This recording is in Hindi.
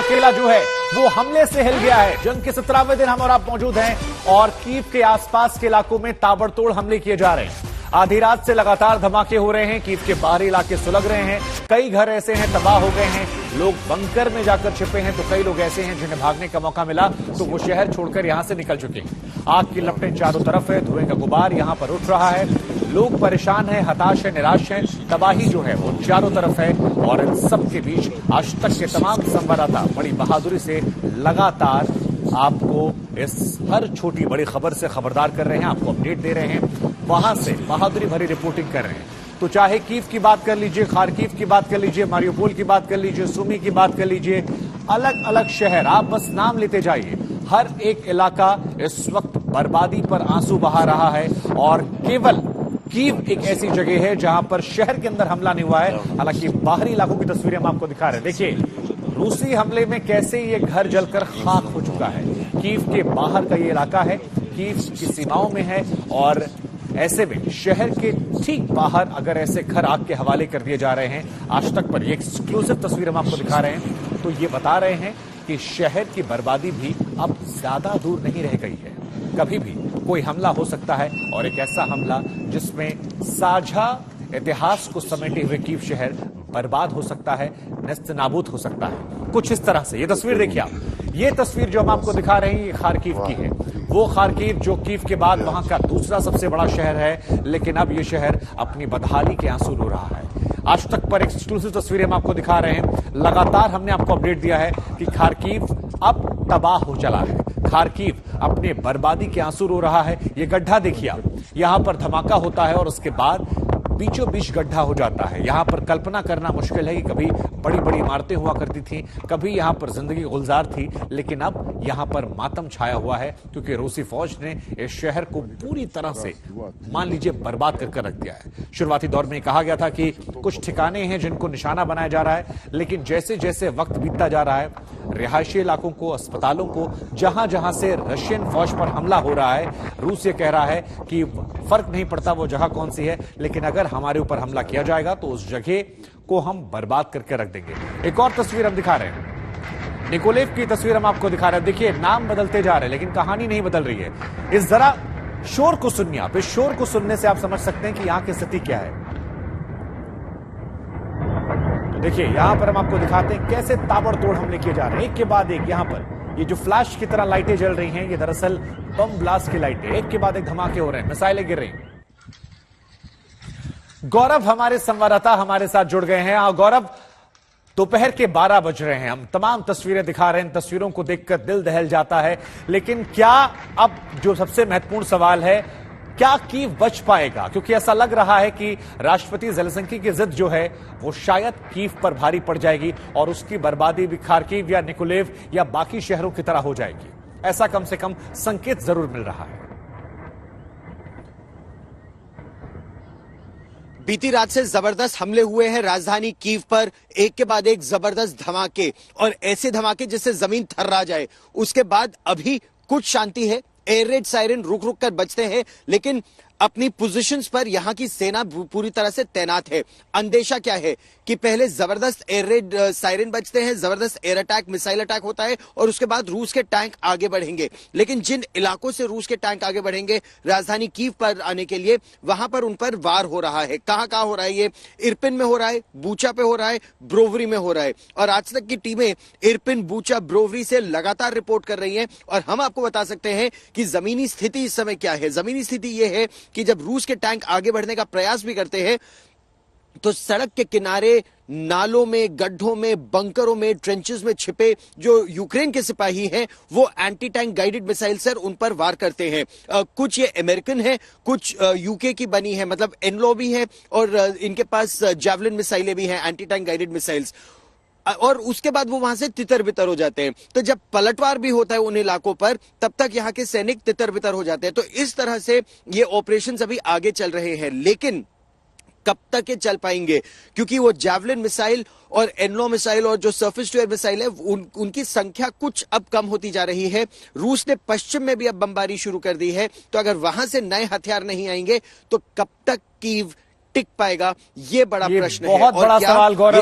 किला जो है वो हमले से हिल गया है। जंग के 17वें दिन हम और आप मौजूद हैं और कीव के आसपास के इलाकों में ताबड़तोड़ हमले किए जा रहे हैं। आधी रात से लगातार धमाके हो रहे हैं। कीव के बाहरी इलाके सुलग रहे हैं। कई घर ऐसे हैं तबाह हो गए हैं। लोग बंकर में जाकर छिपे हैं तो कई लोग ऐसे हैं जिन्हें भागने का मौका मिला तो वो शहर छोड़कर यहां से निकल चुके हैं। आग की लपटें चारों तरफ है। धुएं का गुबार यहां पर उठ रहा है। लोग परेशान हैं, हताश हैं, निराश हैं। तबाही जो है वो चारों तरफ है और इन सब के बीच आज तक के तमाम संवाददाता बड़ी बहादुरी से लगातार आपको इस हर छोटी बड़ी खबर से खबरदार कर रहे हैं, आपको अपडेट दे रहे हैं, वहां से बहादुरी भरी रिपोर्टिंग कर रहे हैं। तो चाहे कीव की बात कर लीजिए, खार्किव की बात कर लीजिए, मारियोपोल की बात कर लीजिए, सुमी की बात कर लीजिए, अलग अलग शहर, आप बस नाम लेते जाइए। हर एक इलाका इस वक्त बर्बादी पर आंसू बहा रहा है और केवल कीव एक ऐसी जगह है जहां पर शहर के अंदर हमला नहीं हुआ है। हालांकि बाहरी इलाकों की तस्वीरें हम आपको दिखा रहे हैं। देखिए रूसी हमले में कैसे ये घर जलकर खाक हो चुका है। कीव के बाहर का ये इलाका है, कीव की सीमाओं में है और ऐसे में शहर के ठीक बाहर अगर ऐसे घर आग के हवाले कर दिए जा रहे हैं। आज तक पर ये एक्सक्लूसिव तस्वीर हम आपको दिखा रहे हैं तो ये बता रहे हैं कि शहर की बर्बादी भी अब ज्यादा दूर नहीं रह गई है। कभी भी कोई हमला हो सकता है और एक ऐसा हमला जिसमें साझा इतिहास को समेटे हुए कीव शहर बर्बाद हो सकता है, नेस्तनाबूद हो सकता है। कुछ इस तरह से ये तस्वीर देखिए आप। ये तस्वीर जो हम आपको दिखा रहे हैं ये खार्किव की है। वो खार्किव जो कीव के बाद वहां का दूसरा सबसे बड़ा शहर है, लेकिन अब ये शहर अपनी बदहाली के आंसू रो रहा है। आज तक पर एक्सक्लूसिव तस्वीरें हम आपको दिखा रहे हैं। लगातार हमने आपको अपडेट दिया है कि खार्किव अब तबाह हो चला है। खार्किव अपने बर्बादी के आंसू रो रहा है। ये गड्ढा देखिए आप, यहां पर धमाका होता है और उसके बाद बीचों बीच गड्ढा हो जाता है। यहां पर कल्पना करना मुश्किल है कि कभी बड़ी बड़ी इमारतें हुआ करती थी, कभी यहां पर जिंदगी गुलजार थी, लेकिन अब यहां पर मातम छाया हुआ है क्योंकि रूसी फौज ने इस शहर को पूरी तरह से मान लीजिए बर्बाद करके रख दिया है। शुरुआती दौर में कहा गया था कि कुछ ठिकाने हैं जिनको निशाना बनाया जा रहा है, लेकिन जैसे जैसे वक्त बीतता जा रहा है रिहायशी इलाकों को, अस्पतालों को, जहां जहां से रशियन फौज पर हमला हो रहा है, रूस ये कह रहा है कि फर्क नहीं पड़ता वो जगह कौन सी है, लेकिन अगर हमारे ऊपर हमला किया जाएगा तो उस जगह को हम बर्बाद करके रख देंगे। एक और तस्वीर हम दिखा रहे हैं, निकोलेव की तस्वीर हम आपको दिखा रहे हैं। देखिए नाम बदलते जा रहे हैं लेकिन कहानी नहीं बदल रही है। इस जरा शोर को सुनिए आप। इस शोर को सुनने से आप समझ सकते हैं कि यहां की स्थिति क्या है। तो देखिए यहां पर हम आपको दिखाते हैं कैसे ताबड़तोड़ हमले किए जा रहे हैं, एक के बाद एक। यहां पर ये जो फ्लैश की तरह लाइटें जल रही हैं ये दरअसल बम ब्लास्ट की लाइटें, एक के बाद एक धमाके हो रहे हैं, मिसाइलें गिर रही हैं। गौरव हमारे संवाददाता हमारे साथ जुड़ गए हैं। गौरव, दोपहर के 12 बज रहे हैं, हम तमाम तस्वीरें दिखा रहे हैं। तस्वीरों को देखकर दिल दहल जाता है, लेकिन क्या अब जो सबसे महत्वपूर्ण सवाल है, क्या कीव बच पाएगा? क्योंकि ऐसा लग रहा है कि राष्ट्रपति ज़ेलेंस्की की जिद जो है वो शायद कीव पर भारी पड़ जाएगी और उसकी बर्बादी भी खार्किव या निकोलेव या बाकी शहरों की तरह हो जाएगी। ऐसा कम से कम संकेत जरूर मिल रहा है। बीती रात से जबरदस्त हमले हुए हैं राजधानी कीव पर, एक के बाद एक जबरदस्त धमाके, और ऐसे धमाके जिससे जमीन थर्रा जाए। उसके बाद अभी कुछ शांति है। एयर रेड सायरन रुक रुक कर बजते हैं, लेकिन अपनी पोजीशंस पर यहां की सेना पूरी तरह से तैनात है। अंदेशा क्या है कि पहले जबरदस्त एयर रेड सायरन बजते हैं, जबरदस्त एयर अटैक, मिसाइल अटैक होता है और उसके बाद रूस के टैंक आगे बढ़ेंगे। लेकिन जिन इलाकों से रूस के टैंक आगे बढ़ेंगे राजधानी कीव पर आने के लिए, वहां पर उन पर वार हो रहा है। कहां कहां हो रहा है ये? इरपिन में हो रहा है, बूचा पे हो रहा है, ब्रोवरी में हो रहा है। और आज तक की टीमें इरपिन, बूचा, ब्रोवरी से लगातार रिपोर्ट कर रही हैं और हम आपको बता सकते हैं कि जमीनी स्थिति इस समय क्या है। जमीनी स्थिति यह है कि जब रूस के टैंक आगे बढ़ने का प्रयास भी करते हैं तो सड़क के किनारे, नालों में, गड्ढों में, बंकरों में, ट्रेंचेस में छिपे जो यूक्रेन के सिपाही हैं वो anti tank guided missile sir उन पर वार करते हैं। कुछ ये अमेरिकन है, कुछ यूके की बनी है, मतलब एनलो भी है और इनके पास जैवलिन मिसाइलें भी हैं, एंटी टैंक गाइडेड मिसाइल्स। और उसके बाद वो वहां से तितर बितर हो जाते हैं। तो जब पलटवार भी होता है उन इलाकों पर, तब तक यहाँ के सैनिक तितर बितर हो जाते हैं। तो इस तरह से ये ऑपरेशन अभी आगे चल रहे हैं, लेकिन कब तक ये चल पाएंगे? क्योंकि वो जैवलिन मिसाइल और एनलो मिसाइल और जो सर्फेस टू एयर मिसाइल है उनकी संख्या कुछ अब कम होती जा रही है। रूस ने पश्चिम में भी अब बमबारी शुरू कर दी है, तो अगर वहां से नए हथियार नहीं आएंगे तो कब तक कीव टिक पाएगा? ये बड़ा प्रश्न है। बहुत बड़ा सवाल गौरव।